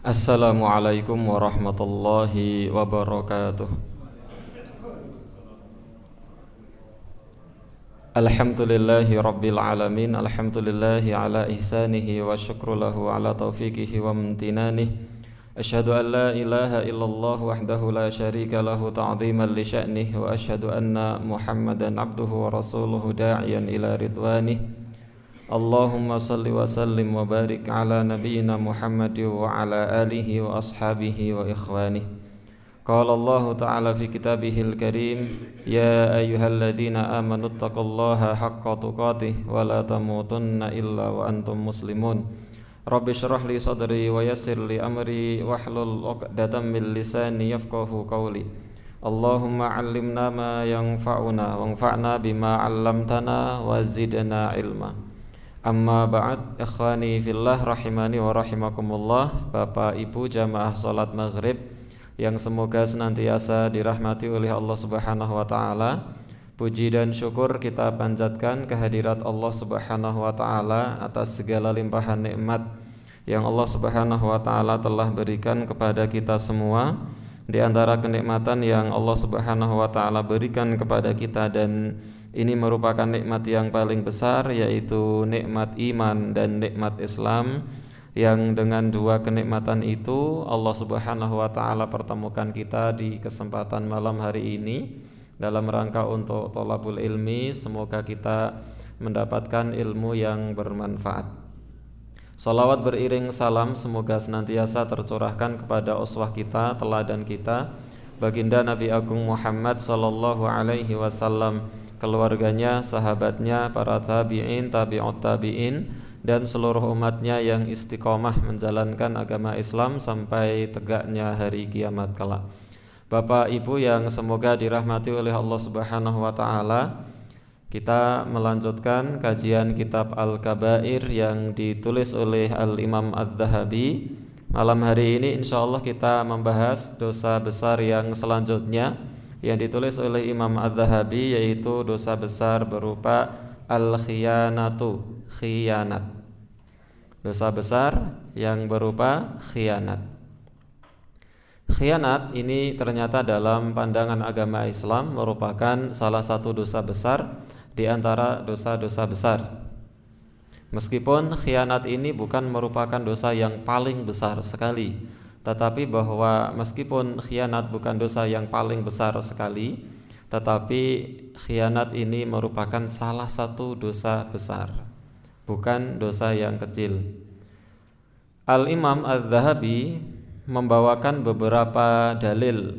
Assalamualaikum warahmatullahi wabarakatuh. Alhamdulillahi rabbil alamin. Alhamdulillahi ala ihsanihi wa syukru lahu ala taufiqihi wa amtinanih. Asyhadu an la ilaha illallah wahdahu la syarika lahu ta'ziman li sya'nih. Wa asyhadu anna Muhammadan abduhu wa rasuluhu da'iyan ila ridwanih. Allahumma salli wa sallim wa barik ala nabiyyina Muhammad wa ala alihi wa ashabihi wa ikhwanih. Qala Allah ta'ala fi kitabihil karim, ya ayyuhalladzina amanu taqullaha haqqa tuqatih wa la tamutunna illa wa antum muslimun. Rabbi shrah li sadri wa yassir li amri wahlul 'uqdatam min lisani yafqahu qawli. Allahumma 'allimna ma yanfa'una wanfa'na bima 'allamtana wa zidna ilma. Amma ba'd, ikhwani fillah rahimani wa rahimakumullah. Bapak Ibu jamaah salat maghrib yang semoga senantiasa dirahmati oleh Allah Subhanahu wa taala. Puji dan syukur kita panjatkan kehadirat Allah Subhanahu wa taala atas segala limpahan nikmat yang Allah Subhanahu wa taala telah berikan kepada kita semua. Di antara kenikmatan yang Allah Subhanahu wa taala berikan kepada kita, dan ini merupakan nikmat yang paling besar, yaitu nikmat iman dan nikmat Islam, yang dengan dua kenikmatan itu Allah Subhanahu wa taala pertemukan kita di kesempatan malam hari ini dalam rangka untuk thalabul ilmi. Semoga kita mendapatkan ilmu yang bermanfaat. Salawat beriring salam semoga senantiasa tercurahkan kepada uswah kita, teladan kita, baginda Nabi Agung Muhammad sallallahu alaihi wasallam, keluarganya, sahabatnya, para tabi'in, tabi'ut tabi'in, dan seluruh umatnya yang istiqomah menjalankan agama Islam sampai tegaknya hari kiamat kelak. Bapak Ibu yang semoga dirahmati oleh Allah Subhanahu wa taala, kita melanjutkan kajian kitab Al-Kabair yang ditulis oleh Al-Imam Adz-Dzahabi. Malam hari ini insyaallah kita membahas dosa besar yang selanjutnya yang ditulis oleh Imam Adz-Dzahabi, yaitu dosa besar berupa al-khiyanatu, khianat. Dosa besar yang berupa khianat. Khianat ini ternyata dalam pandangan agama Islam merupakan salah satu dosa besar di antara dosa-dosa besar. Meskipun khianat ini bukan merupakan dosa yang paling besar sekali, tetapi bahwa meskipun khianat bukan dosa yang paling besar sekali, tetapi khianat ini merupakan salah satu dosa besar, bukan dosa yang kecil. Al-Imam Adz-Dzahabi membawakan beberapa dalil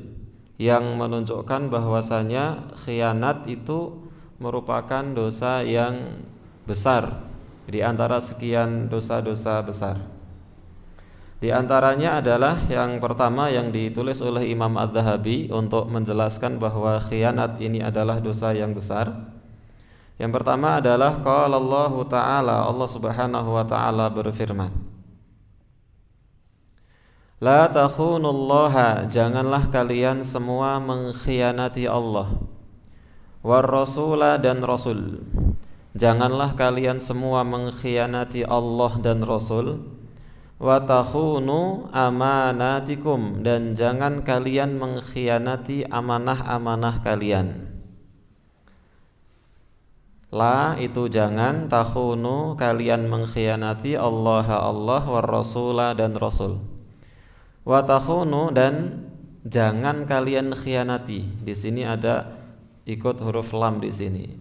yang menunjukkan bahwasanya khianat itu merupakan dosa yang besar di antara sekian dosa-dosa besar. Di antaranya adalah yang pertama yang ditulis oleh Imam Adz-Dzahabi untuk menjelaskan bahwa khianat ini adalah dosa yang besar. Yang pertama adalah qala Allah Ta'ala, Allah Subhanahu wa taala berfirman, la takhunullaha, janganlah kalian semua mengkhianati Allah, war rasula, dan Rasul. Janganlah kalian semua mengkhianati Allah dan Rasul. Wa takhunu amanatikum, dan jangan kalian mengkhianati amanah-amanah kalian. La itu jangan, takhunu kalian mengkhianati Allah war rasula, dan Rasul. Wa takhunu, dan jangan kalian khianati. Di sini ada ikut huruf lam di sini.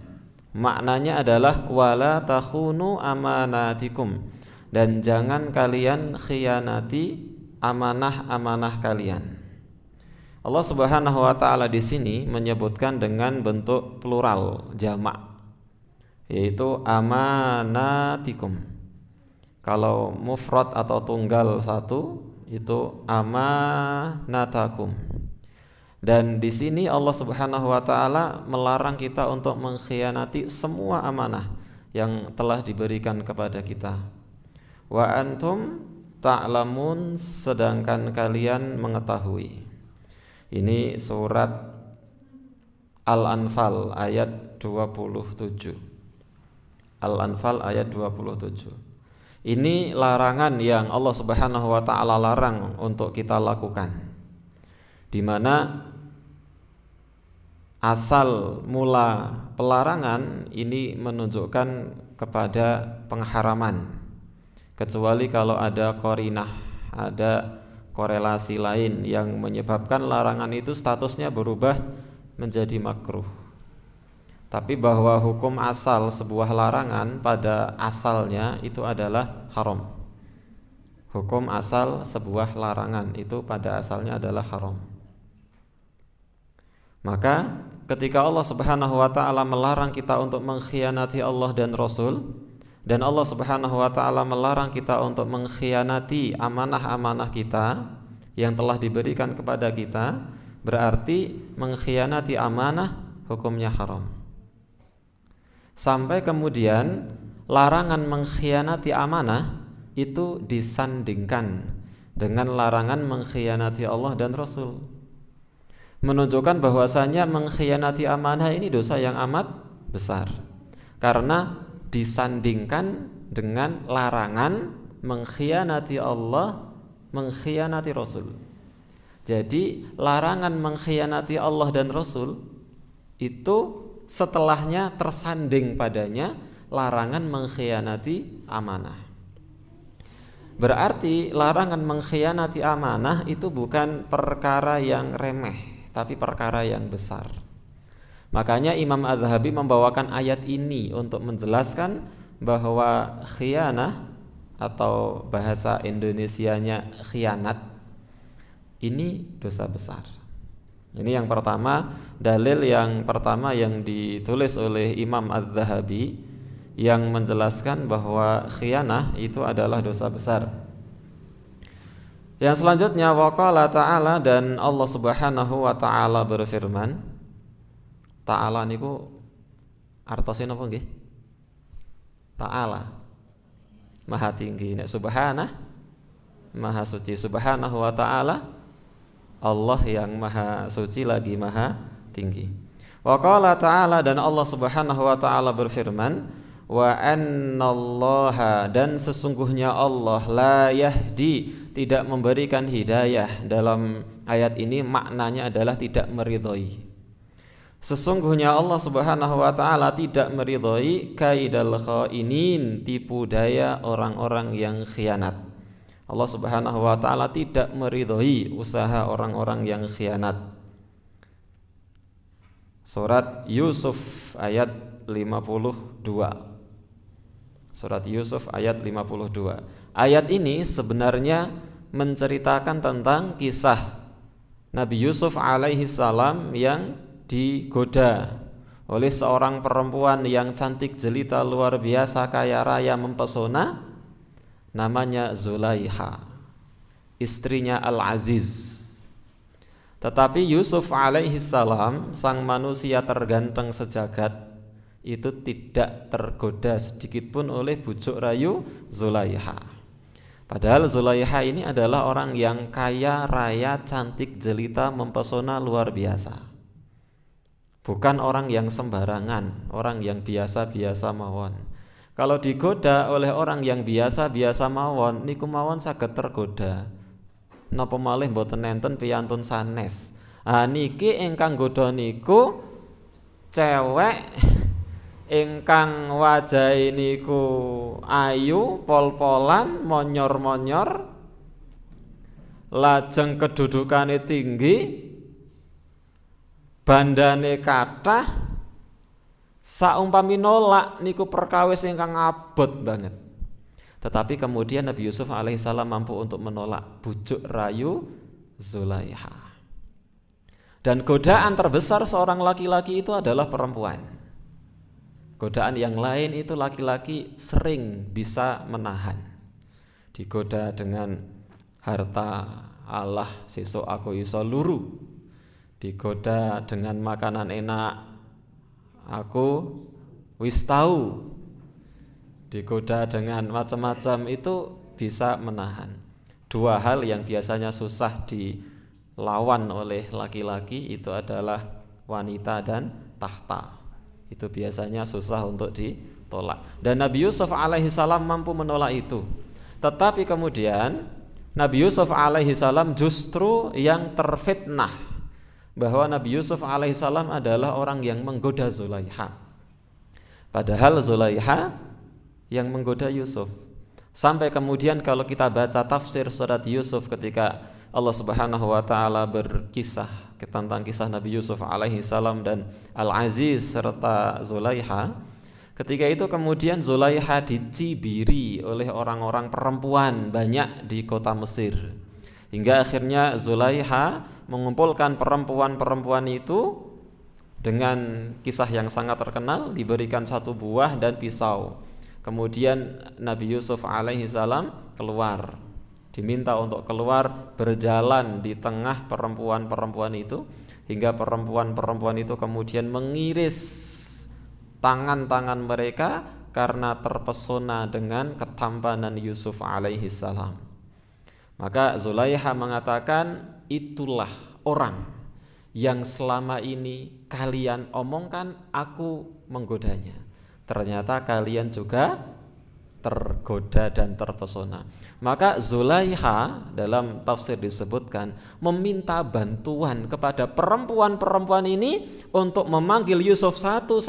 Maknanya adalah wala takhunu amanatikum, dan jangan kalian khianati amanah-amanah kalian. Allah Subhanahu wa taala di sini menyebutkan dengan bentuk plural jamak, yaitu amanatikum. Kalau mufrad atau tunggal satu itu amanatakum. Dan di sini Allah Subhanahu wa taala melarang kita untuk mengkhianati semua amanah yang telah diberikan kepada kita. Wa antum ta'lamun, sedangkan kalian mengetahui. Ini surat Al-Anfal ayat 27. Al-Anfal ayat 27. Ini larangan yang Allah Subhanahu wa taala larang untuk kita lakukan, di mana asal mula pelarangan ini menunjukkan kepada pengharaman, kecuali kalau ada qarinah, ada korelasi lain yang menyebabkan larangan itu statusnya berubah menjadi makruh. Tapi bahwa hukum asal sebuah larangan pada asalnya itu adalah haram. Hukum asal sebuah larangan itu pada asalnya adalah haram. Maka ketika Allah Subhanahu wa taala melarang kita untuk mengkhianati Allah dan Rasul, dan Allah Subhanahu wa taala melarang kita untuk mengkhianati amanah-amanah kita yang telah diberikan kepada kita, berarti mengkhianati amanah hukumnya haram. Sampai kemudian larangan mengkhianati amanah itu disandingkan dengan larangan mengkhianati Allah dan Rasul, menunjukkan bahwasanya mengkhianati amanah ini dosa yang amat besar, karena disandingkan dengan larangan mengkhianati Allah, mengkhianati Rasul. Jadi larangan mengkhianati Allah dan Rasul itu setelahnya tersanding padanya larangan mengkhianati amanah. Berarti larangan mengkhianati amanah itu bukan perkara yang remeh, tapi perkara yang besar. Makanya Imam Az-Zahabi membawakan ayat ini untuk menjelaskan bahwa khianah atau bahasa Indonesianya khianat ini dosa besar. Ini yang pertama, dalil yang pertama yang ditulis oleh Imam Az-Zahabi yang menjelaskan bahwa khianah itu adalah dosa besar. Yang selanjutnya waqala ta'ala, dan Allah Subhanahu wa taala berfirman. Ta'ala niku artosnya napa nggih? Ta'ala Maha tinggi. Nek subhanah Maha suci. Subhanahu wa ta'ala Allah yang maha suci lagi maha tinggi. Wa qala ta'ala, dan Allah Subhanahu wa ta'ala berfirman, wa annallaha, dan sesungguhnya Allah la yahdi, tidak memberikan hidayah. Dalam ayat ini maknanya adalah tidak meridhoi. Sesungguhnya Allah Subhanahu wa taala tidak meridhai kaidal khainin, tipu daya orang-orang yang khianat. Allah Subhanahu wa taala tidak meridhai usaha orang-orang yang khianat. Surat Yusuf ayat 52. Surat Yusuf ayat 52. Ayat ini sebenarnya menceritakan tentang kisah Nabi Yusuf alaihi salam yang digoda oleh seorang perempuan yang cantik jelita luar biasa, kaya raya, mempesona, namanya Zulaiha, istrinya Al-Aziz. Tetapi Yusuf alaihi salam, sang manusia terganteng sejagat, itu tidak tergoda sedikit pun oleh bujuk rayu Zulaiha. Padahal Zulaiha ini adalah orang yang kaya raya, cantik jelita, mempesona luar biasa. Bukan orang yang sembarangan, orang yang biasa-biasa mawon. Kalau digoda oleh orang yang biasa-biasa mawon, niku mawon saged tergoda. Napa malih mboten nenten piyantun sanes. Niki ingkang godha niku cewek ingkang wajahe niku ayu, pol-polan, monyor-monyor, lajeng kedudukane tinggi, bandane kathah, saumpami nolak niku perkawis ingkang abot banget. Tetapi kemudian Nabi Yusuf alaihissalam mampu untuk menolak bujuk rayu Zulaiha. Dan godaan terbesar seorang laki-laki itu adalah perempuan. Godaan yang lain itu laki-laki sering bisa menahan. Digoda dengan harta, Allah sesuk aku iso luru. Digoda dengan makanan enak, aku wis tahu. Digoda dengan macam-macam, itu bisa menahan. Dua hal yang biasanya susah dilawan oleh laki-laki itu adalah wanita dan tahta. Itu biasanya susah untuk tolak. Dan Nabi Yusuf alaihi salam mampu menolak itu. Tetapi kemudian Nabi Yusuf alaihi salam justru yang terfitnah bahwa Nabi Yusuf alaihi salam adalah orang yang menggoda Zulaikha. Padahal Zulaikha yang menggoda Yusuf. Sampai kemudian kalau kita baca tafsir surat Yusuf ketika Allah Subhanahu wa taala berkisah tentang kisah Nabi Yusuf alaihi salam dan Al-Aziz serta Zulaikha, ketika itu kemudian Zulaikha dicibiri oleh orang-orang perempuan banyak di kota Mesir. Hingga akhirnya Zulaikha mengumpulkan perempuan-perempuan itu dengan kisah yang sangat terkenal, diberikan satu buah dan pisau. Kemudian Nabi Yusuf alaihi salam keluar, diminta untuk keluar berjalan di tengah perempuan-perempuan itu, hingga perempuan-perempuan itu kemudian mengiris tangan-tangan mereka karena terpesona dengan ketampanan Yusuf alaihi salam. Maka Zulaikha mengatakan, itulah orang yang selama ini kalian omongkan aku menggodanya. Ternyata kalian juga tergoda dan terpesona. Maka Zulaikha dalam tafsir disebutkan meminta bantuan kepada perempuan-perempuan ini untuk memanggil Yusuf satu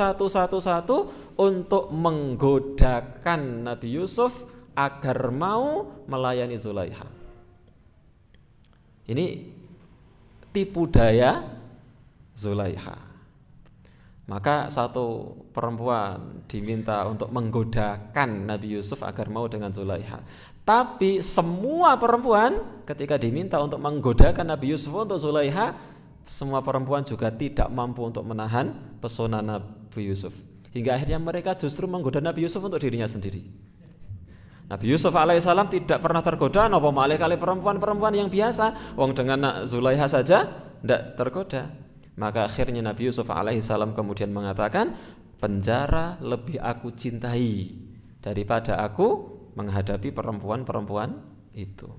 untuk menggodakan Nabi Yusuf agar mau melayani Zulaikha. Ini tipu daya Zulaikha. Maka satu perempuan diminta untuk menggodakan Nabi Yusuf agar mau dengan Zulaikha. Tapi semua perempuan ketika diminta untuk menggodakan Nabi Yusuf untuk Zulaikha, semua perempuan juga tidak mampu untuk menahan pesona Nabi Yusuf. Hingga akhirnya mereka justru menggoda Nabi Yusuf untuk dirinya sendiri. Nabi Yusuf alaihissalam tidak pernah tergoda, apa malih kali perempuan-perempuan yang biasa. Wong dengan Zulaikha saja tidak tergoda. Maka akhirnya Nabi Yusuf alaihissalam kemudian mengatakan, penjara lebih aku cintai daripada aku menghadapi perempuan-perempuan itu.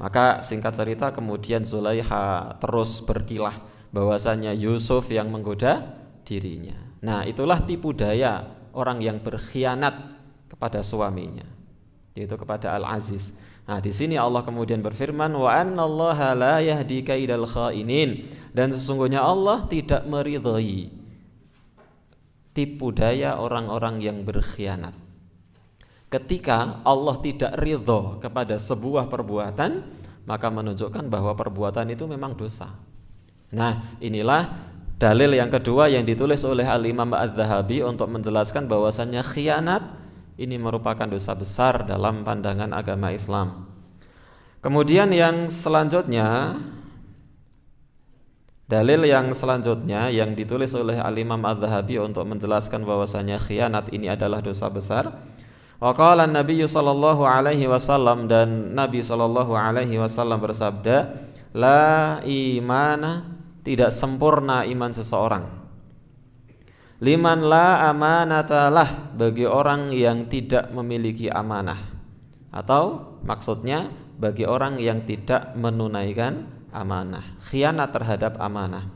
Maka singkat cerita kemudian Zulaikha terus berkilah bahwasanya Yusuf yang menggoda dirinya. Nah, itulah tipu daya orang yang berkhianat kepada suaminya, yaitu kepada Al-Aziz. Nah, di sini Allah kemudian berfirman, wa annallaha la yahdi kaidal khainin, dan sesungguhnya Allah tidak meridhai tipu daya orang-orang yang berkhianat. Ketika Allah tidak ridho kepada sebuah perbuatan, maka menunjukkan bahwa perbuatan itu memang dosa. Nah, inilah dalil yang kedua yang ditulis oleh Al-Imam Adz-Dzahabi untuk menjelaskan bahwasannya khianat ini merupakan dosa besar dalam pandangan agama Islam. Kemudian yang selanjutnya, dalil yang selanjutnya yang ditulis oleh Al-Imam Adz-Dzahabi untuk menjelaskan bahwasanya khianat ini adalah dosa besar. Wa qala Nabi sallallahu alaihi wasallam, dan Nabi sallallahu alaihi wasallam bersabda, la imana, tidak sempurna iman seseorang. Liman la amanatalah, bagi orang yang tidak memiliki amanah, atau maksudnya bagi orang yang tidak menunaikan amanah, khianat terhadap amanah.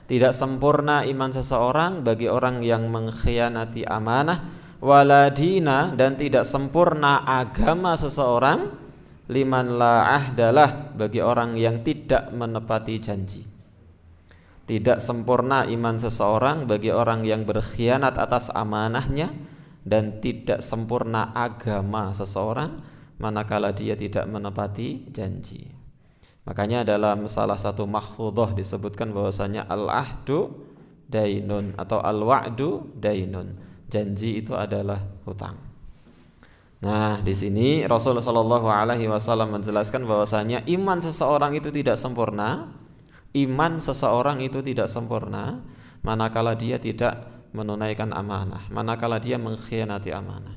Tidak sempurna iman seseorang bagi orang yang mengkhianati amanah, waladina, dan tidak sempurna agama seseorang, liman la ahdalah, bagi orang yang tidak menepati janji. Tidak sempurna iman seseorang bagi orang yang berkhianat atas amanahnya, dan tidak sempurna agama seseorang manakala dia tidak menepati janji. Makanya dalam salah satu mahfudhah disebutkan bahwasanya al-ahdu dainun atau al-wa'du dainun. Janji itu adalah hutang. Nah, di sini Rasulullah sallallahu alaihi wasallam menjelaskan bahwasanya iman seseorang itu tidak sempurna. Iman seseorang itu tidak sempurna manakala dia tidak menunaikan amanah, manakala dia mengkhianati amanah.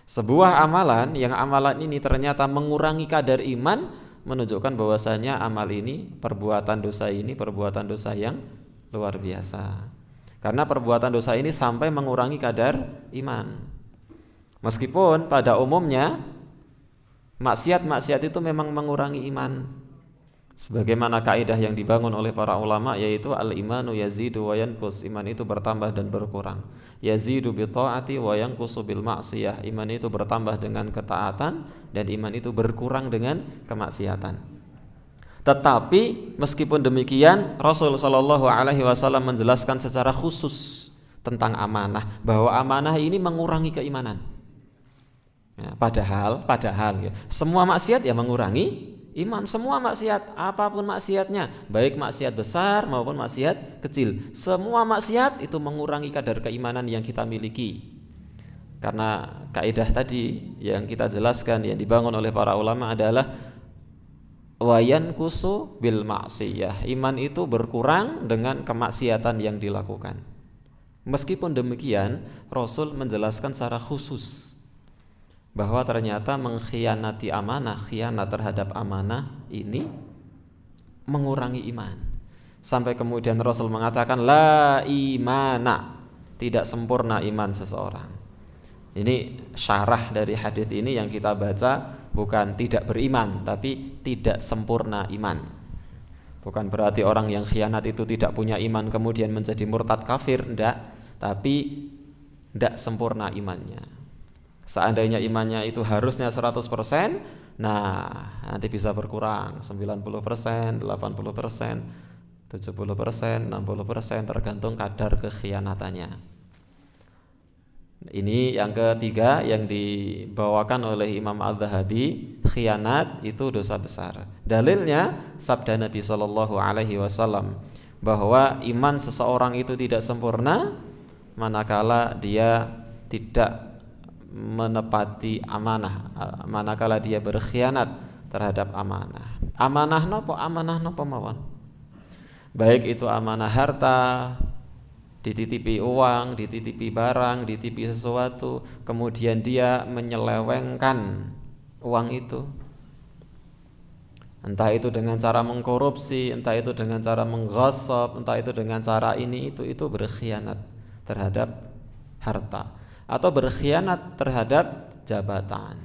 Sebuah amalan yang amalan ini ternyata mengurangi kadar iman, menunjukkan bahwasanya amal ini, perbuatan dosa ini, perbuatan dosa yang luar biasa. Karena perbuatan dosa ini sampai mengurangi kadar iman. Meskipun pada umumnya maksiat-maksiat itu memang mengurangi iman. Sebagaimana kaidah yang dibangun oleh para ulama, yaitu al-imanu yazidu wa yanqus, iman itu bertambah dan berkurang. Yazidu bi taati wa yanqusu bil ma'siyah, iman itu bertambah dengan ketaatan dan iman itu berkurang dengan kemaksiatan. Tetapi meskipun demikian, Rasul sallallahu alaihi wasallam menjelaskan secara khusus tentang amanah, bahwa amanah ini mengurangi keimanan. Ya, padahal ya, semua maksiat ya mengurangi iman, semua maksiat, apapun maksiatnya, baik maksiat besar maupun maksiat kecil, semua maksiat itu mengurangi kadar keimanan yang kita miliki. Karena kaidah tadi yang kita jelaskan, yang dibangun oleh para ulama adalah wayan kusu bil maksiyah, iman itu berkurang dengan kemaksiatan yang dilakukan. Meskipun demikian, Rasul menjelaskan secara khusus bahwa ternyata mengkhianati amanah, khianat terhadap amanah ini mengurangi iman. Sampai kemudian Rasul mengatakan la imana, tidak sempurna iman seseorang. Ini syarah dari hadis ini yang kita baca, bukan tidak beriman, tapi tidak sempurna iman. Bukan berarti orang yang khianat itu tidak punya iman kemudian menjadi murtad kafir, enggak, tapi tidak sempurna imannya. Seandainya imannya itu harusnya 100%, nah nanti bisa berkurang 90%, 80%, 70%, 60%, tergantung kadar kekhianatannya. Ini yang ketiga yang dibawakan oleh Imam Adz-Dzahabi, khianat itu dosa besar. Dalilnya sabda Nabi SAW bahwa iman seseorang itu tidak sempurna manakala dia tidak menepati amanah, manakala dia berkhianat terhadap amanah. Amanah nopo mawon. Baik itu amanah harta, dititipi uang, dititipi barang, dititipi sesuatu, kemudian dia menyelewengkan uang itu. Entah itu dengan cara mengkorupsi, entah itu dengan cara mengghasab, entah itu dengan cara ini itu berkhianat terhadap harta. Atau berkhianat terhadap jabatan,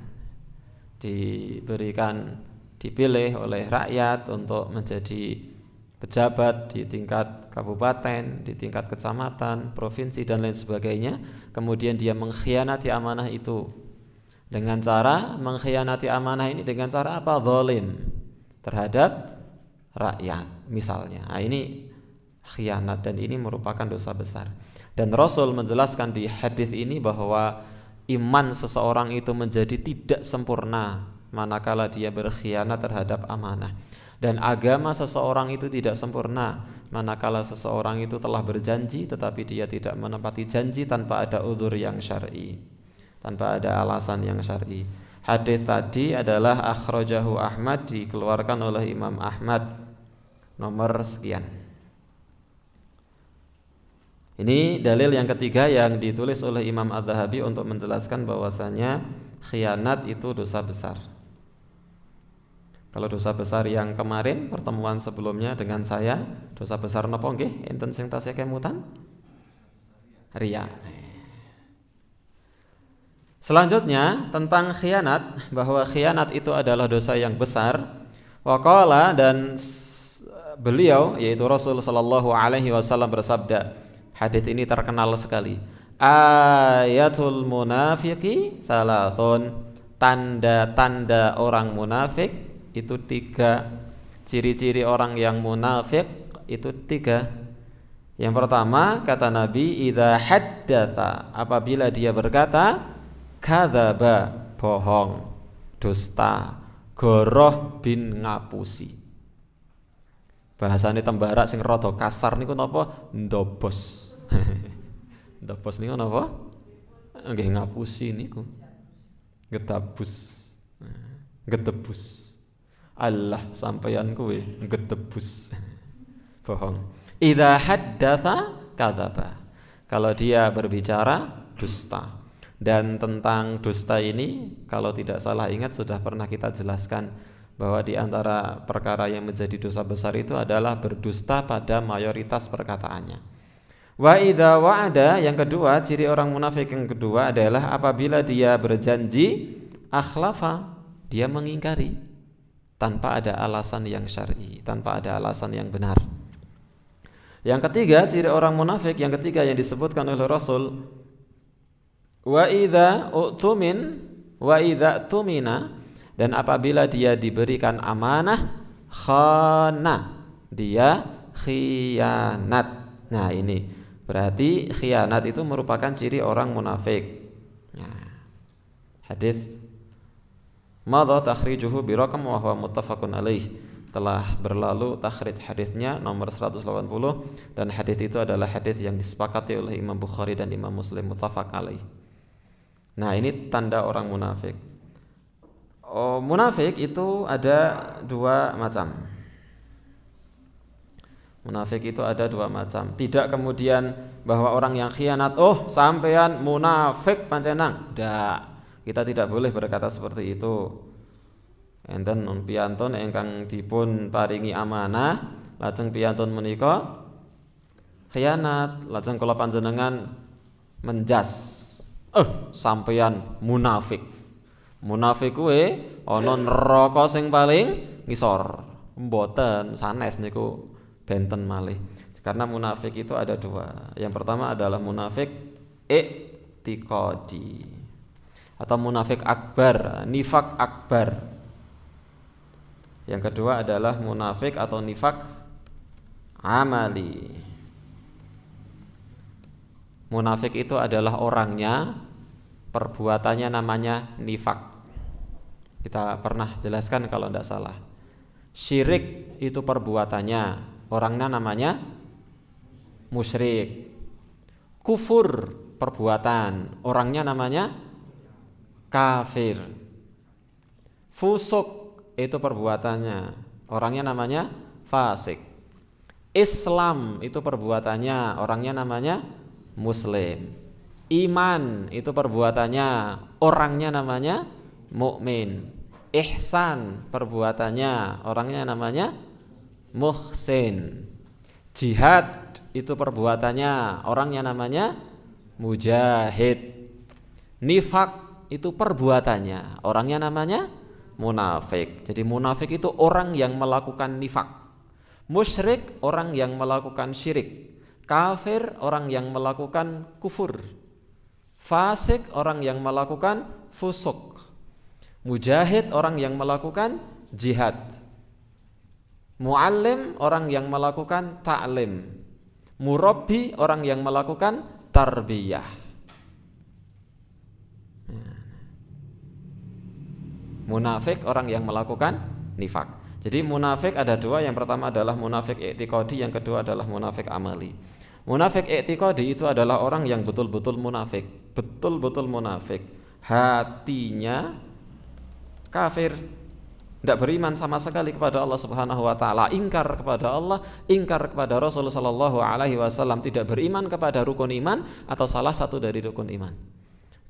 dipilih oleh rakyat untuk menjadi pejabat di tingkat kabupaten, di tingkat kecamatan, provinsi dan lain sebagainya. Kemudian dia mengkhianati amanah itu dengan cara mengkhianati amanah ini dengan cara apa? Zalim terhadap rakyat misalnya. Nah, ini khianat dan ini merupakan dosa besar. Dan Rasul menjelaskan di hadis ini bahwa iman seseorang itu menjadi tidak sempurna manakala dia berkhianat terhadap amanah. Dan agama seseorang itu tidak sempurna manakala seseorang itu telah berjanji tetapi dia tidak menepati janji tanpa ada udzur yang syar'i, tanpa ada alasan yang syar'i. Hadis tadi adalah akhrajahu Ahmad, dikeluarkan oleh Imam Ahmad nomor sekian. Ini dalil yang ketiga yang ditulis oleh Imam Adz-Dzahabi untuk menjelaskan bahwasanya khianat itu dosa besar. Kalau dosa besar yang kemarin pertemuan sebelumnya dengan saya, dosa besar napa nggih? Enten sing tasih kemutan? Riya. Selanjutnya tentang khianat, bahwa khianat itu adalah dosa yang besar. Waqala, dan beliau yaitu Rasul sallallahu alaihi wasallam bersabda, hadis ini terkenal sekali. Ayatul munafiqi salasun, tanda-tanda orang munafik itu 3. Ciri-ciri orang yang munafik itu 3. Yang pertama kata Nabi, idza haddatsa, apabila dia berkata, kadzaba, bohong, dusta, goroh bin ngapusi. Bahasane tembara sing rada kasar niku napa? Ndobos. Ndobos niku napa? Nggih ngapusi niku. Gedabus. Gedebus. Allah sampeyan kowe gedebus. Bohong. Idza haddatsa kadzaba. Kalau dia berbicara dusta. Dan tentang dusta ini kalau tidak salah ingat sudah pernah kita jelaskan bahwa di antara perkara yang menjadi dosa besar itu adalah berdusta pada mayoritas perkataannya. Wa idza wa'ada, yang kedua, ciri orang munafik yang kedua adalah apabila dia berjanji akhlafa, dia mengingkari. tanpa ada alasan yang syar'i, tanpa ada alasan yang benar. Yang ketiga, ciri orang munafik yang ketiga yang disebutkan oleh Rasul, wa idza tumina, dan apabila dia diberikan amanah, khana, dia khianat. Nah, ini berarti khianat itu merupakan ciri orang munafik. Nah, hadis madha takhrijuhu biraqam wa huwa muttafaqun alaih, telah berlalu takhrij hadisnya nomor 180, dan hadis itu adalah hadis yang disepakati oleh Imam Bukhari dan Imam Muslim, muttafaq alaih. Nah, ini tanda orang munafik. Munafik itu ada dua macam. Munafik itu ada dua macam. Tidak kemudian bahwa orang yang khianat, sampean munafik pancenang. Tidak. Kita tidak boleh berkata seperti itu. Enten piyantun ingkang dipun paringi amanah, lajeng piyantun menika khianat, lajeng kula panjenengan menjas. Sampean munafik. Munafik kuwi ana neraka sing paling ngisor. Mboten sanes niku benten malih. Karena munafik itu ada dua. Yang pertama adalah munafik i'tiqadi atau munafik akbar, nifak akbar. Yang kedua adalah munafik atau nifak amali. Munafik itu adalah orangnya, perbuatannya namanya nifak. Kita pernah jelaskan kalau tidak salah. Syirik itu perbuatannya, orangnya namanya musyrik. Kufur perbuatan, orangnya namanya kafir. Fusuk itu perbuatannya, orangnya namanya fasik. Islam itu perbuatannya, orangnya namanya muslim. Iman itu perbuatannya, orangnya namanya mukmin. Ihsan perbuatannya, orangnya namanya muhsin. Jihad itu perbuatannya, orangnya namanya mujahid. Nifak itu perbuatannya, orangnya namanya munafik. Jadi munafik itu orang yang melakukan nifak. Musyrik orang yang melakukan syirik. Kafir orang yang melakukan kufur. Fasik orang yang melakukan fusuk. Mujahid orang yang melakukan jihad. Muallim orang yang melakukan ta'lim. Murabbi orang yang melakukan tarbiyah. Munafik orang yang melakukan nifak. Jadi munafik ada dua. Yang pertama adalah munafik i'tiqadi, yang kedua adalah munafik amali. Munafik i'tiqadi itu adalah orang yang betul-betul munafik, betul-betul munafik. Hatinya kafir, tidak beriman sama sekali kepada Allah Subhanahu wa taala, ingkar kepada Allah, ingkar kepada Rasulullah sallallahu alaihi wasallam, tidak beriman kepada rukun iman atau salah satu dari rukun iman.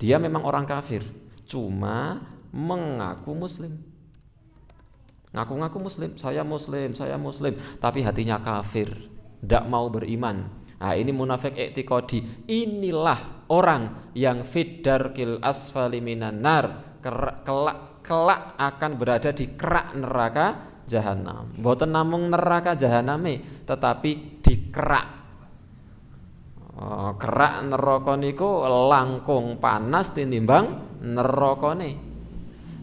Dia memang orang kafir, cuma mengaku muslim. Ngaku-ngaku muslim, saya muslim, tapi hatinya kafir, tidak mau beriman. Nah, ini munafik i'tiqadi. Inilah orang yang fiddarkil asfali minan nar, kelak akan berada di kerak neraka jahanam. Mboten namung neraka jahaname, tetapi di kerak. Kerak neraka niku langkung panas tinimbang nerakane.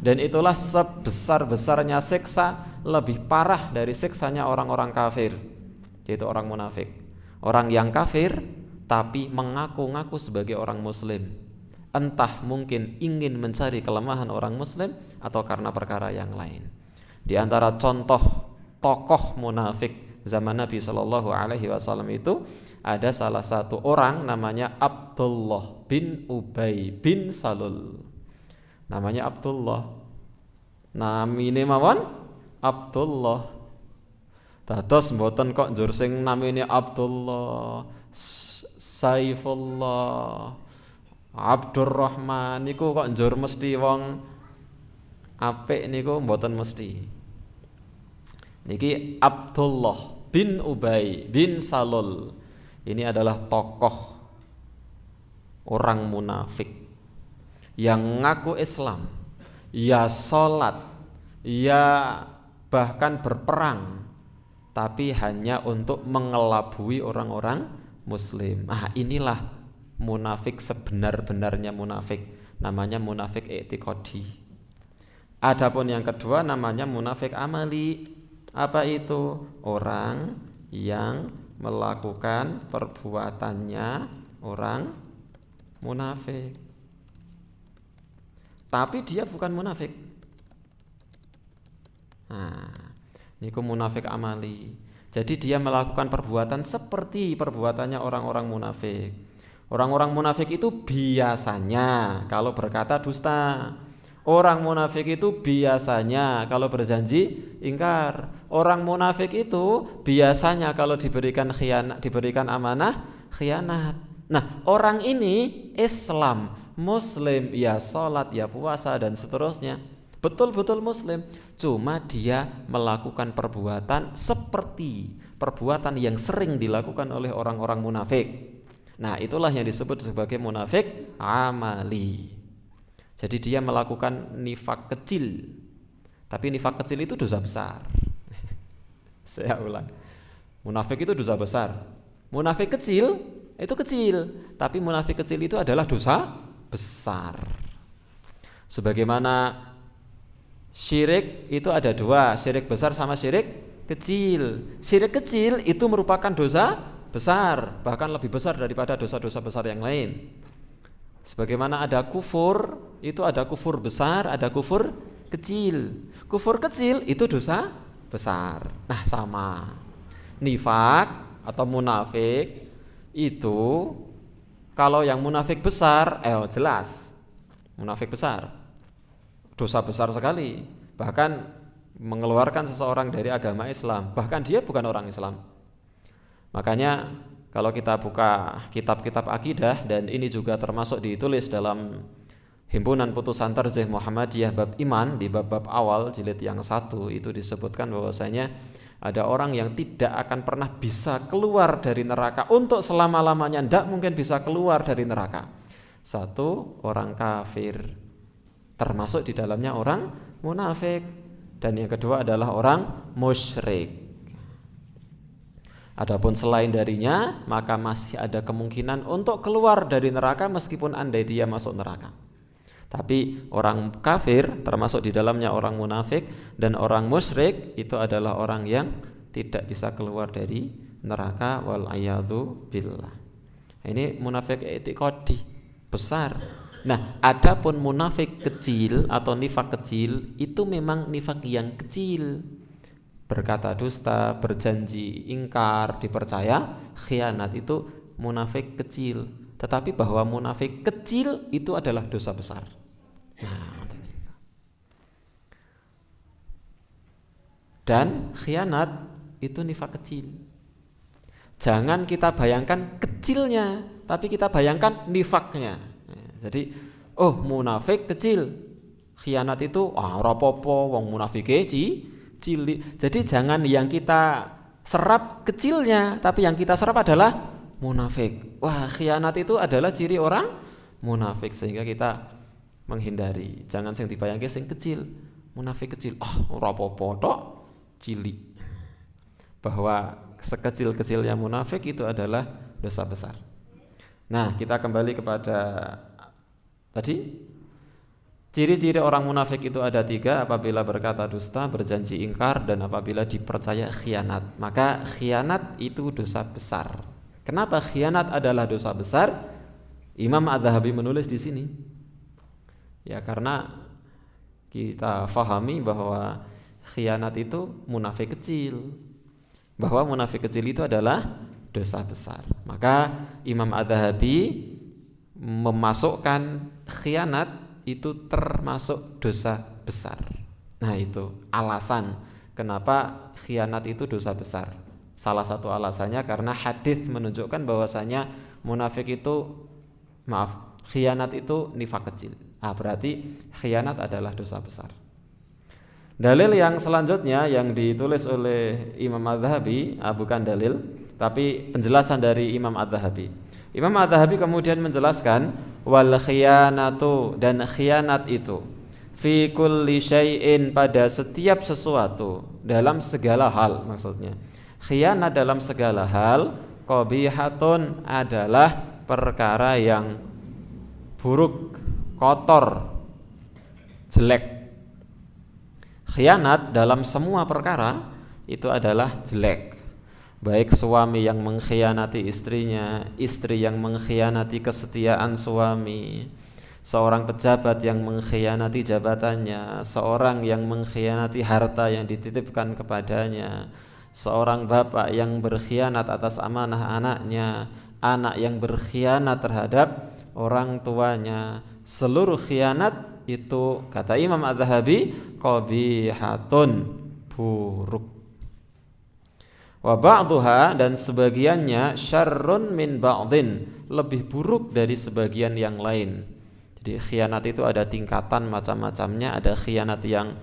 Dan itulah sebesar-besarnya siksa, lebih parah dari siksanya orang-orang kafir, yaitu orang munafik. Orang yang kafir tapi mengaku-ngaku sebagai orang muslim, entah mungkin ingin mencari kelemahan orang muslim atau karena perkara yang lain. Di antara contoh tokoh munafik zaman Nabi Shallallahu Alaihi Wasallam itu ada salah satu orang namanya Abdullah bin Ubay bin Salul. Namanya Abdullah, namine mawon Abdullah. Dados mboten kok njur sing namine Abdullah, Saifullah, Abdurrahman niku kok njur mesti wong apik niku mboten mesti. Niki Abdullah bin Ubay bin Salul. Ini adalah tokoh orang munafik yang ngaku Islam, ya sholat, ya bahkan berperang, tapi hanya untuk mengelabui orang-orang muslim. Inilah munafik sebenar-benarnya munafik, namanya munafik i'tiqadi. Adapun yang kedua namanya munafik amali. Apa itu? Orang yang melakukan perbuatannya orang munafik, tapi dia bukan munafik. Niku munafik amali. Jadi dia melakukan perbuatan seperti perbuatannya orang-orang munafik. Orang-orang munafik itu biasanya kalau berkata dusta. Orang munafik itu biasanya kalau berjanji ingkar. Orang munafik itu biasanya kalau diberikan khianat, diberikan amanah, khianat. Nah, orang ini Islam, muslim, ya sholat, ya puasa dan seterusnya, betul-betul muslim, cuma dia melakukan perbuatan seperti perbuatan yang sering dilakukan oleh orang-orang munafik. Nah, itulah yang disebut sebagai munafik amali. Jadi dia melakukan nifak kecil, tapi nifak kecil itu dosa besar. Saya ulang, munafik itu dosa besar. Munafik kecil itu kecil, tapi munafik kecil itu adalah dosa besar. Sebagaimana syirik itu ada dua, syirik besar sama syirik kecil. Syirik kecil itu merupakan dosa besar, bahkan lebih besar daripada dosa-dosa besar yang lain. Sebagaimana ada kufur, itu ada kufur besar, ada kufur kecil. Kufur kecil itu dosa besar. Nah, sama. Nifak atau munafik itu, kalau yang munafik besar, jelas munafik besar, dosa besar sekali, bahkan mengeluarkan seseorang dari agama Islam, bahkan dia bukan orang Islam. Makanya kalau kita buka kitab-kitab akidah, dan ini juga termasuk ditulis dalam Himpunan Putusan Tarjih Muhammadiyah bab iman, di bab-bab awal jilid yang 1 itu disebutkan bahwasanya ada orang yang tidak akan pernah bisa keluar dari neraka untuk selama-lamanya, tidak mungkin bisa keluar dari neraka. Satu, orang kafir, termasuk di dalamnya orang munafik, dan yang kedua adalah orang musyrik. Adapun selain darinya, maka masih ada kemungkinan untuk keluar dari neraka meskipun andai dia masuk neraka. Tapi orang kafir, termasuk di dalamnya orang munafik dan orang musyrik, itu adalah orang yang tidak bisa keluar dari neraka, wal a'yadu billah. Ini munafik i'tiqadi besar. Nah, adapun munafik kecil atau nifak kecil, itu memang nifak yang kecil. Berkata dusta, berjanji ingkar, dipercaya khianat, itu munafik kecil. Tetapi bahwa munafik kecil itu adalah dosa besar. Dan khianat itu nifak kecil. Jangan kita bayangkan kecilnya, tapi kita bayangkan nifaknya. Jadi, munafik kecil, khianat itu ora apa-apa, wong munafike cilik. Jadi jangan yang kita serap kecilnya, tapi yang kita serap adalah munafik. Wah, khianat itu adalah ciri orang munafik, sehingga kita menghindari. Jangan sing dibayangke sing kecil, munafik kecil. Ora apa-apa tok, cilik. Bahwa sekecil-kecilnya munafik itu adalah dosa besar. Nah, kita kembali kepada tadi. Ciri-ciri orang munafik itu ada 3, apabila berkata dusta, berjanji ingkar, dan apabila dipercaya khianat. Maka khianat itu dosa besar. Kenapa khianat adalah dosa besar? Imam Az-Zahabi menulis di sini. Ya, karena kita fahami bahwa khianat itu munafik kecil. Bahwa munafik kecil itu adalah dosa besar. Maka Imam Az-Zahabi memasukkan khianat itu termasuk dosa besar. Nah, itu alasan kenapa khianat itu dosa besar. Salah satu alasannya karena hadis menunjukkan bahwasanya khianat itu nifak kecil. Berarti khianat adalah dosa besar. Dalil yang selanjutnya yang ditulis oleh Imam Az-Zahabi, bukan dalil, tapi penjelasan dari Imam Az-Zahabi. Imam Az-Zahabi kemudian menjelaskan, wal khiyanatu, dan khianat itu fi kulli syai'in, pada setiap sesuatu, dalam segala hal maksudnya. Khianat dalam segala hal, qabihatun adalah perkara yang buruk, kotor, jelek. Khianat dalam semua perkara itu adalah jelek. Baik suami yang mengkhianati istrinya, istri yang mengkhianati kesetiaan suami, seorang pejabat yang mengkhianati jabatannya, seorang yang mengkhianati harta yang dititipkan kepadanya, seorang bapak yang berkhianat atas amanah anaknya, anak yang berkhianat terhadap orang tuanya. Seluruh khianat itu kata Imam Az-Zahabi qabihatun, buruk. Wa ba'duha, dan sebagiannya syarrun min ba'din, lebih buruk dari sebagian yang lain. Jadi khianat itu ada tingkatan macam-macamnya, ada khianat yang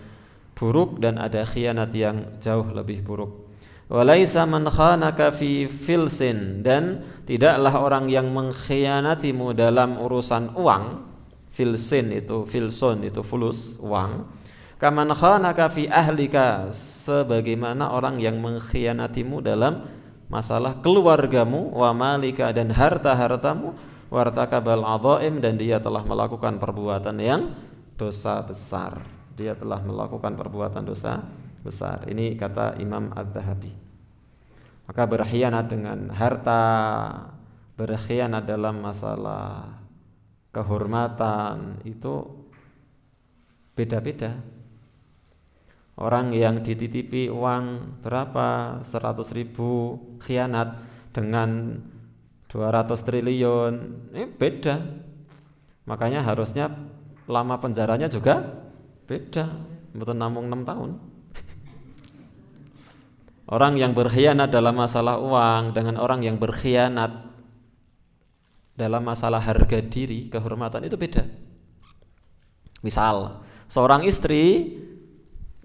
buruk dan ada khianat yang jauh lebih buruk. Walaisa man khanaka fi filsin, dan tidaklah orang yang mengkhianatimu dalam urusan uang. Filsin itu, filson itu fulus, uang. Kaman khanaka fi ahlika, sebagaimana orang yang mengkhianatimu dalam masalah keluargamu, wa malika, dan harta-hartamu, wartakabal adhaim, dan dia telah melakukan perbuatan yang dosa besar. Dia telah melakukan perbuatan dosa besar. Ini kata Imam Az-Zahabi. Maka berkhianat dengan harta, berkhianat dalam masalah kehormatan itu beda-beda. Orang yang dititipi uang berapa, 100.000 khianat dengan 200 triliun, ini beda. Makanya harusnya lama penjaranya juga beda, betul namung 6 tahun. Orang yang berkhianat dalam masalah uang dengan orang yang berkhianat dalam masalah harga diri, kehormatan, itu beda. Misal, seorang istri,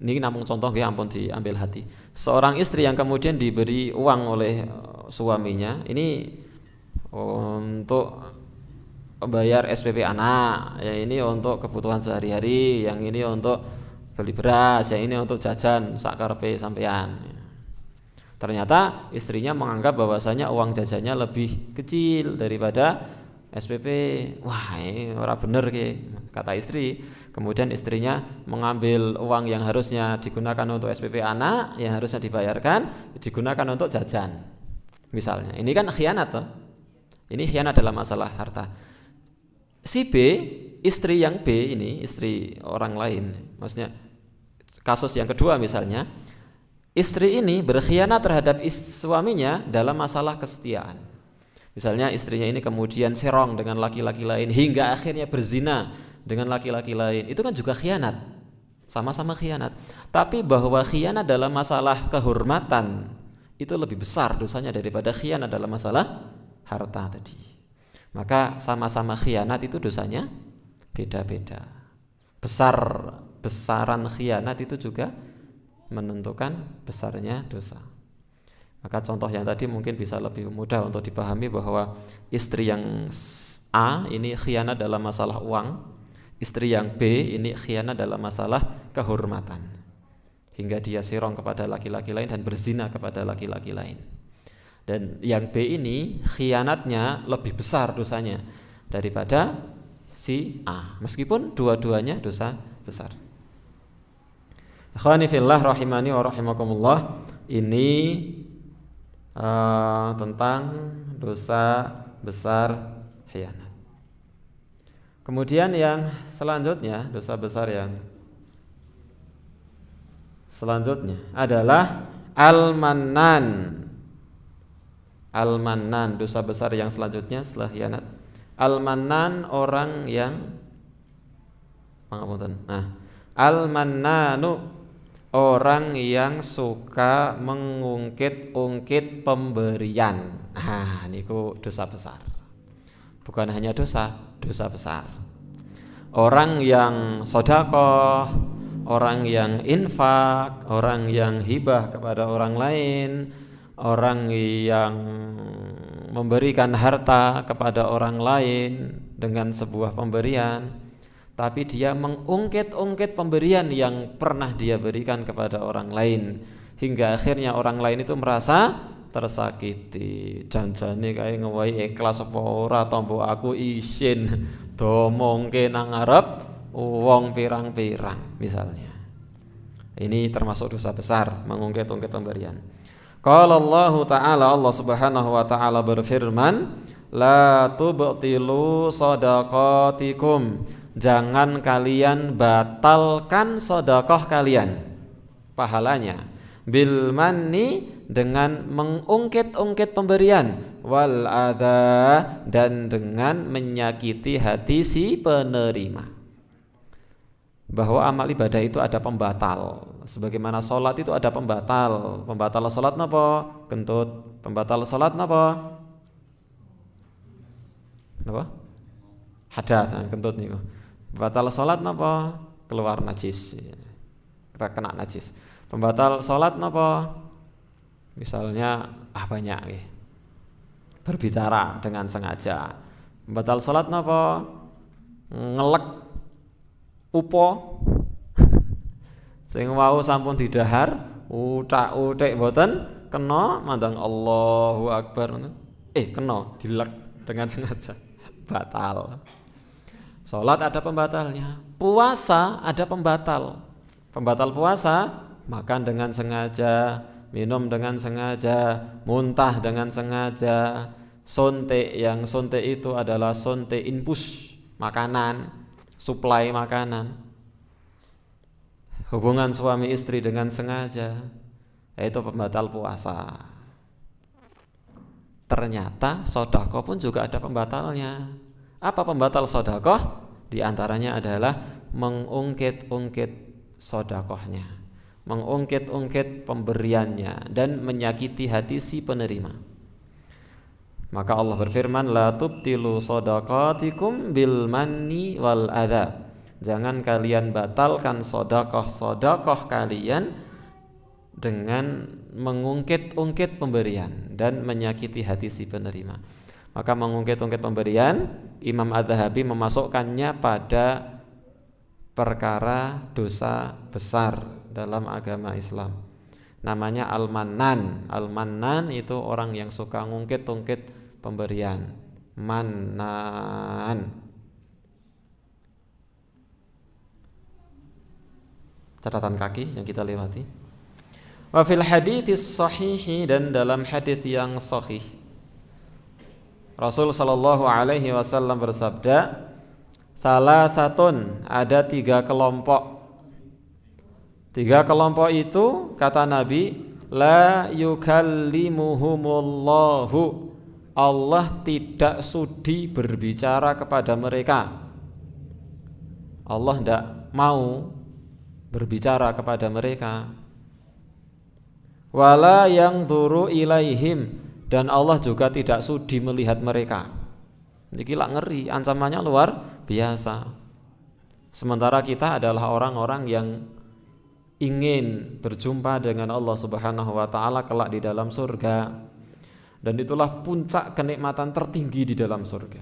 ini namung contoh ya, ampun diambil hati. Seorang istri yang kemudian diberi uang oleh suaminya, ini untuk bayar SPP anak, yang ini untuk kebutuhan sehari-hari, yang ini untuk beli beras, yang ini untuk jajan sakarepe sampean. Ternyata istrinya menganggap bahwasanya uang jajannya lebih kecil daripada SPP. Wah, ini ora bener ki, kata istri. Kemudian istrinya mengambil uang yang harusnya digunakan untuk SPP anak, yang harusnya dibayarkan, digunakan untuk jajan. Misalnya, ini kan khianat toh. Ini khianat dalam masalah harta. Si B, istri yang B ini, istri orang lain, maksudnya kasus yang kedua misalnya, istri ini berkhianat terhadap suaminya dalam masalah kesetiaan. Misalnya istrinya ini kemudian serong dengan laki-laki lain hingga akhirnya berzina dengan laki-laki lain. Itu kan juga khianat, sama-sama khianat. Tapi bahwa khianat dalam masalah kehormatan itu lebih besar dosanya daripada khianat dalam masalah harta tadi. Maka sama-sama khianat itu dosanya beda-beda. Besaran khianat itu juga menentukan besarnya dosa. Maka contoh yang tadi mungkin bisa lebih mudah untuk dipahami bahwa istri yang A ini khianat dalam masalah uang, istri yang B ini khianat dalam masalah kehormatan, hingga dia sirong kepada laki-laki lain dan berzina kepada laki-laki lain. Dan yang B ini khianatnya lebih besar dosanya daripada si A, meskipun dua-duanya dosa besar. Ikhwani fillah rahimani wa rahimakumullah, ini tentang dosa besar khianat. Kemudian yang selanjutnya, dosa besar yang selanjutnya adalah al-mannan. Al-mannan, dosa besar yang selanjutnya setelah khianat. Al-mannan, orang yang al-mannanu, orang yang suka mengungkit-ungkit pemberian. Niku dosa besar. Bukan hanya dosa besar. Orang yang sedekah, orang yang infak, orang yang hibah kepada orang lain, orang yang memberikan harta kepada orang lain dengan sebuah pemberian, tapi dia mengungkit-ungkit pemberian yang pernah dia berikan kepada orang lain, hingga akhirnya orang lain itu merasa tersakiti. Janjane kae ngewahi ikhlas apa ora to mbok aku isin domongke nang ngarep wong pirang-pirang misalnya. Ini termasuk dosa besar, mengungkit-ungkit pemberian. Qala Allah Ta'ala, Allah Subhanahu wa taala berfirman, la tubtilu shadaqatikum, jangan kalian batalkan sedekah kalian pahalanya, bil manni, dengan mengungkit-ungkit pemberian, wal adha, dan dengan menyakiti hati si penerima. Bahwa amal ibadah itu ada pembatal, sebagaimana sholat itu ada pembatal. Pembatal sholat napa? Kentut. Pembatal sholat napa? Napa? Hadas, kentut niku. Pembatal sholat napa? Keluar najis, kita kena najis. Pembatal sholat napa? Misalnya banyak berbicara dengan sengaja. Pembatal sholat napa? Ngelek upo sing wau sampun didahar utak-utik mboten kena, mandang Allahu Akbar kena dilek dengan sengaja, batal. Salat ada pembatalnya, puasa ada pembatal. Pembatal puasa, makan dengan sengaja, minum dengan sengaja, muntah dengan sengaja, suntik. Yang suntik itu adalah suntik infus makanan, suplai makanan. Hubungan suami istri dengan sengaja, itu pembatal puasa. Ternyata sedekah pun juga ada pembatalnya. Apa pembatal sedekah? Di antaranya adalah mengungkit-ungkit sedekahnya, mengungkit-ungkit pemberiannya, dan menyakiti hati si penerima. Maka Allah berfirman, la tubtilu shadaqatikum bil manni wal adha, jangan kalian batalkan sedekah kalian dengan mengungkit-ungkit pemberian dan menyakiti hati si penerima. Maka mengungkit-ungkit pemberian, Imam Az-Zahabi memasukkannya pada perkara dosa besar dalam agama Islam. Namanya al-mannan. Al-mannan itu orang yang suka ngungkit-ungkit pemberian. Mannan. Catatan kaki yang kita lewati. Wa fil hadits sahihi, dan dalam hadis yang sahih, Rasul sallallahu alaihi wasallam bersabda, salasatun, ada 3 kelompok. 3 kelompok itu, kata Nabi, la yukallimuhumullahu, Allah tidak sudi berbicara kepada mereka. Allah tidak mau berbicara kepada mereka. Wala yanzuru ilaihim, dan Allah juga tidak sudi melihat mereka. Ini lah ngeri, ancamannya luar biasa. Sementara kita adalah orang-orang yang ingin berjumpa dengan Allah Subhanahu wa taala kelak di dalam surga. Dan itulah puncak kenikmatan tertinggi di dalam surga.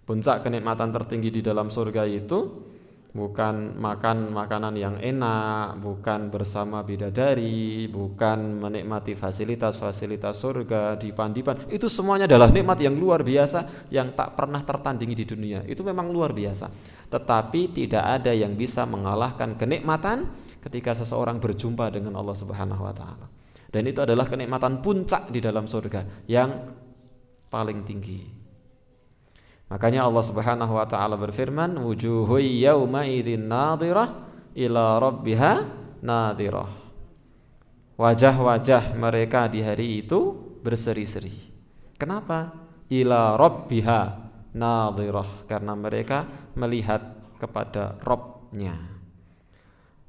Puncak kenikmatan tertinggi di dalam surga itu bukan makan makanan yang enak, bukan bersama bidadari, bukan menikmati fasilitas-fasilitas surga, dipan-dipan. Itu semuanya adalah nikmat yang luar biasa, yang tak pernah tertandingi di dunia. Itu memang luar biasa. Tetapi tidak ada yang bisa mengalahkan kenikmatan ketika seseorang berjumpa dengan Allah Subhanahu wa taala. Dan itu adalah kenikmatan puncak di dalam surga yang paling tinggi. Makanya Allah Subhanahu wa taala berfirman, wujuhu yauma idzin nadhirah ila rabbiha nadhirah. Wajah-wajah mereka di hari itu berseri-seri. Kenapa? Ila rabbiha nadhirah, karena mereka melihat kepada Rabb-nya.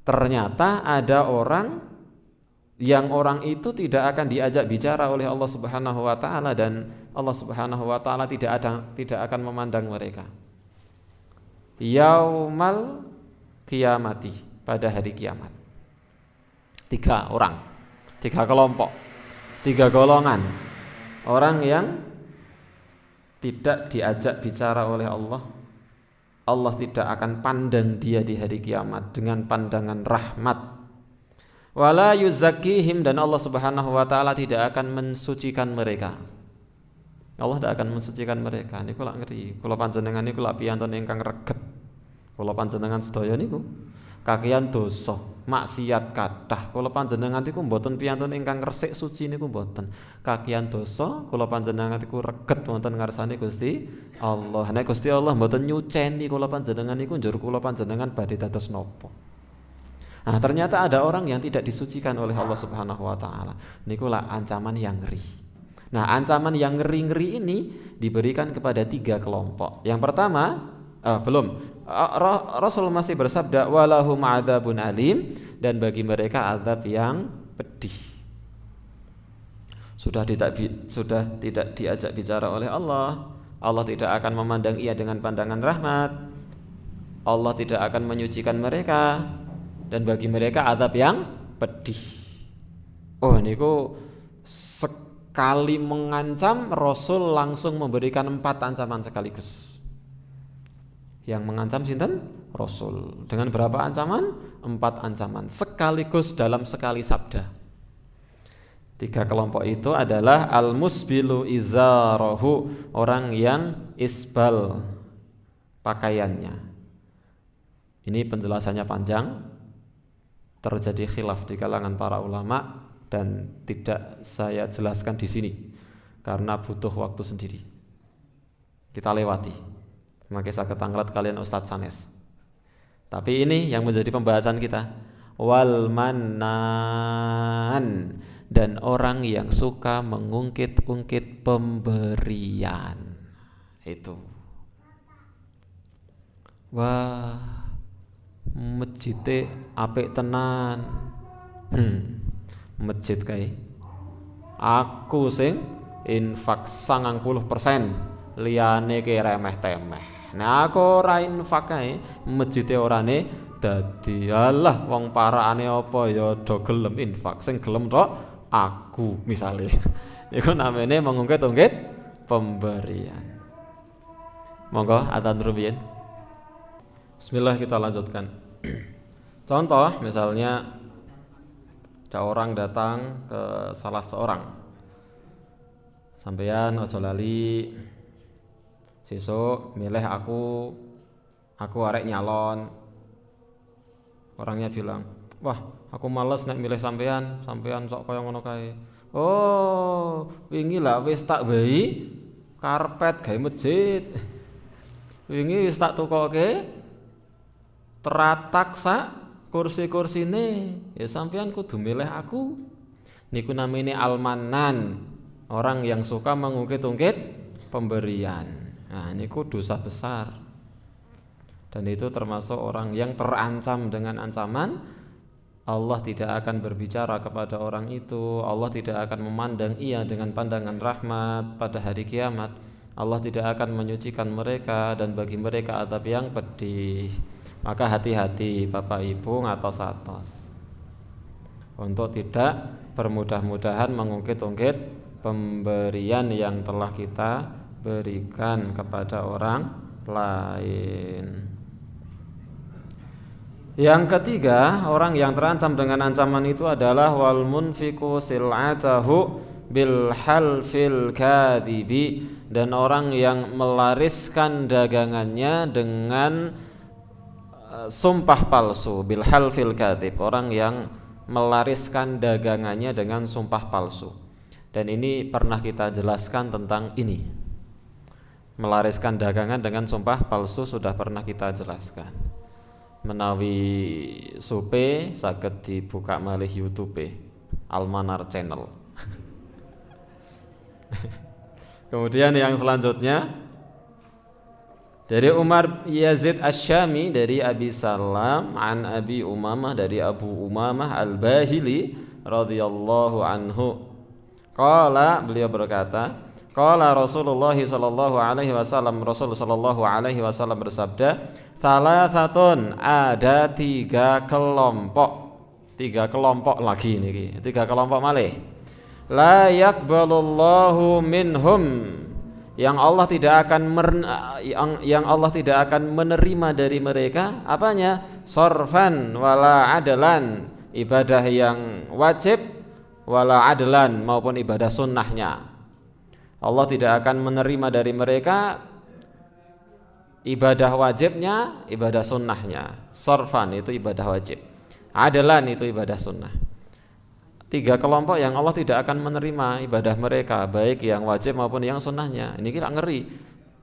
Ternyata ada orang yang orang itu tidak akan diajak bicara oleh Allah Subhanahu wa taala, dan Allah Subhanahu wa taala tidak akan memandang mereka. Yaumal qiyamati, pada hari kiamat. 3 orang, 3 kelompok, 3 golongan orang yang tidak diajak bicara oleh Allah Allah tidak akan pandang dia di hari kiamat dengan pandangan rahmat. Wala yuzakkihim, dan Allah Subhanahu wa taala tidak akan mensucikan mereka. Allah tidak akan mensucikan mereka. Niku lak ngeri. Kula panjenengan niku lak piyanton ingkang reget. Kula panjenengan sedaya niku kakean dosa, maksiat kathah. Kula panjenengan niku mboten piyanton ingkang resik suci niku mboten. Kakean dosa, kula panjenengan niku reget wonten ngarsane Gusti Allah. Nek Gusti Allah mboten nyuceni kula panjenengan niku njur kula panjenengan badhe dados napa? Nah, ternyata ada orang yang tidak disucikan oleh Allah Subhanahu wa taala. Niku lah ancaman yang ngeri. Nah, ancaman yang ngeri-ngeri ini diberikan kepada 3 kelompok. Yang pertama, Rasul masih bersabda walahum adzabun alim, dan bagi mereka azab yang pedih. Sudah tidak diajak bicara oleh Allah. Allah tidak akan memandang ia dengan pandangan rahmat. Allah tidak akan menyucikan mereka, dan bagi mereka azab yang pedih. Oh, niku sekali mengancam, Rasul langsung memberikan 4 ancaman sekaligus. Yang mengancam sinten? Rasul. Dengan berapa ancaman? 4 ancaman sekaligus dalam sekali sabda. 3 kelompok itu adalah al-musbilu izarahu, orang yang isbal pakaiannya. Ini penjelasannya panjang, terjadi khilaf di kalangan para ulama dan tidak saya jelaskan di sini karena butuh waktu sendiri. Kita lewati. Maka saya ketanglet kalian Ustadz Sanes. Tapi ini yang menjadi pembahasan kita. Wal mannan, dan orang yang suka mengungkit-ungkit pemberian. Itu. Wah, masjid apik tenan. Masjid kae. Aku sing infak 90%, liyane ki remeh-temeh. Nah, aku ora infak kae, masjide orane dadi alah wong paraane apa ya do gelem infak, sing gelem tok aku misale. Iku namanya mengungkit-ungkit pemberian. Monggo adzan rubiyin. Bismillah, kita lanjutkan. Contoh misalnya ada orang datang ke salah seorang. Sampeyan aja lali sesuk milih aku arek nyalon. Orangnya bilang, "Wah, aku males nek milih sampean sok kaya ngono kae." "Oh, wingi lah wis tak wehi karpet gawe masjid. Wingi wis tak tukoke teratak sak kursi-kursine, ya sampean kudu milih aku." Niku namine almanan, orang yang suka mengungkit-ungkit pemberian. Nah, niku dosa besar. Dan itu termasuk orang yang terancam dengan ancaman Allah tidak akan berbicara kepada orang itu. Allah tidak akan memandang ia dengan pandangan rahmat pada hari kiamat. Allah tidak akan menyucikan mereka, dan bagi mereka azab yang pedih. Maka hati-hati Bapak Ibu ngatos-atos untuk tidak bermudah-mudahan mengungkit-ungkit pemberian yang telah kita berikan kepada orang lain. Yang ketiga, orang yang terancam dengan ancaman itu adalah wal munfiqu sil'atahu bil halfil kadhibi, dan orang yang melariskan dagangannya dengan sumpah palsu. Bil halfil kadhib, orang yang melariskan dagangannya dengan sumpah palsu. Dan ini pernah kita jelaskan tentang ini. Melariskan dagangan dengan sumpah palsu sudah pernah kita jelaskan. Menawi supe saged dibuka malih YouTube Almanar Channel. Kemudian yang selanjutnya dari Umar Yazid Asy-Syami dari Abi Salam an Abi Umamah dari Abu Umamah Al-Bahili radhiyallahu anhu. Qala, beliau berkata, qala Rasulullah sallallahu alaihi wasallam, Rasul sallallahu alaihi wasallam bersabda, salasatun, ada 3 kelompok. 3 kelompok lagi niki. 3 kelompok malih. La yaqbalullahu minhum, yang Allah tidak akan menerima dari mereka apanya? Sorfan wala adalan, ibadah yang wajib, wala adlan maupun ibadah sunnahnya. Allah tidak akan menerima dari mereka ibadah wajibnya, ibadah sunnahnya. Sorfan itu ibadah wajib, adalan itu ibadah sunnah. 3 kelompok yang Allah tidak akan menerima ibadah mereka, baik yang wajib maupun yang sunnahnya. Ini kira ngeri,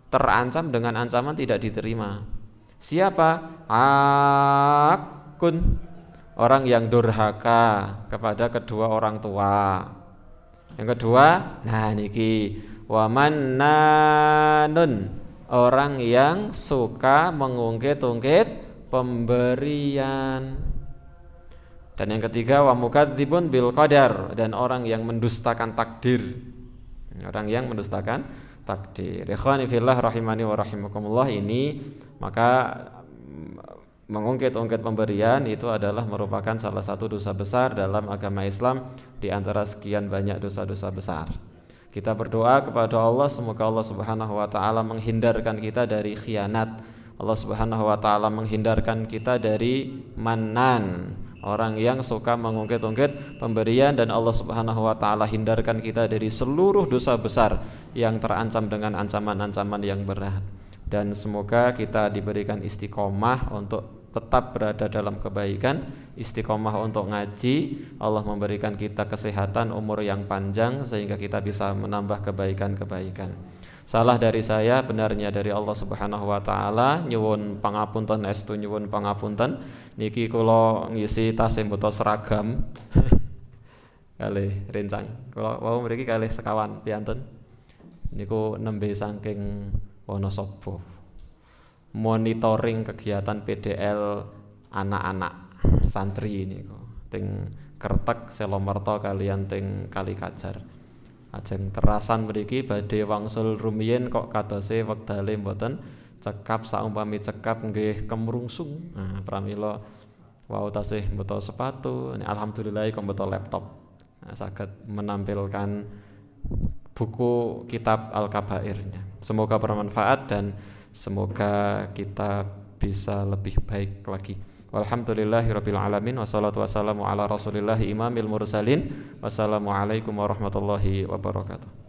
terancam dengan ancaman tidak diterima. Siapa? Akun, orang yang durhaka kepada kedua orang tua. Yang kedua, nah niki wamannanun, orang yang suka mengungkit-ungkit pemberian. Dan yang ketiga wa mukadzibun bil qadar, dan orang yang mendustakan takdir. Orang yang mendustakan takdir. Ikhwani fillah rahimani wa rahimakumullah, ini maka mengungkit-ungkit pemberian itu adalah merupakan salah satu dosa besar dalam agama Islam di antara sekian banyak dosa-dosa besar. Kita berdoa kepada Allah semoga Allah Subhanahu wa taala menghindarkan kita dari khianat. Allah Subhanahu wa taala menghindarkan kita dari mannan, orang yang suka mengungkit-ungkit pemberian, dan Allah Subhanahu wa taala hindarkan kita dari seluruh dosa besar yang terancam dengan ancaman-ancaman yang berat. Dan semoga kita diberikan istiqomah untuk tetap berada dalam kebaikan, istiqomah untuk ngaji, Allah memberikan kita kesehatan, umur yang panjang sehingga kita bisa menambah kebaikan-kebaikan. Salah dari saya, benarnya dari Allah Subhanahu wa taala. Nyuwun pangapunten, estu nyuwun pangapunten. Niki kula ngisi tas mboten seragam. Kalih rencang. Kula wau mriki kalih sekawan piantun. Niku nembe saking Wonosobo. Monitoring kegiatan PDL anak-anak santri niku teng Kertek, Selomerto kalian teng Kalikajar. Ajeng terasan mriki badhe wangsul rumiyin kok kadose wektale mboten cekap, saumpami cekap nggih kemrungsung. Nah, pramila wau tasih mboten sepatu, alhamdulillah kok mboten laptop. Nah, saged menampilkan buku kitab Al-Kabairnya. Semoga bermanfaat dan semoga kita bisa lebih baik lagi. Walhamdulillahirabbil alamin, wassalatu wassalamu ala Rasulillah imamil mursalin. Wassalamualaikum warahmatullahi wabarakatuh.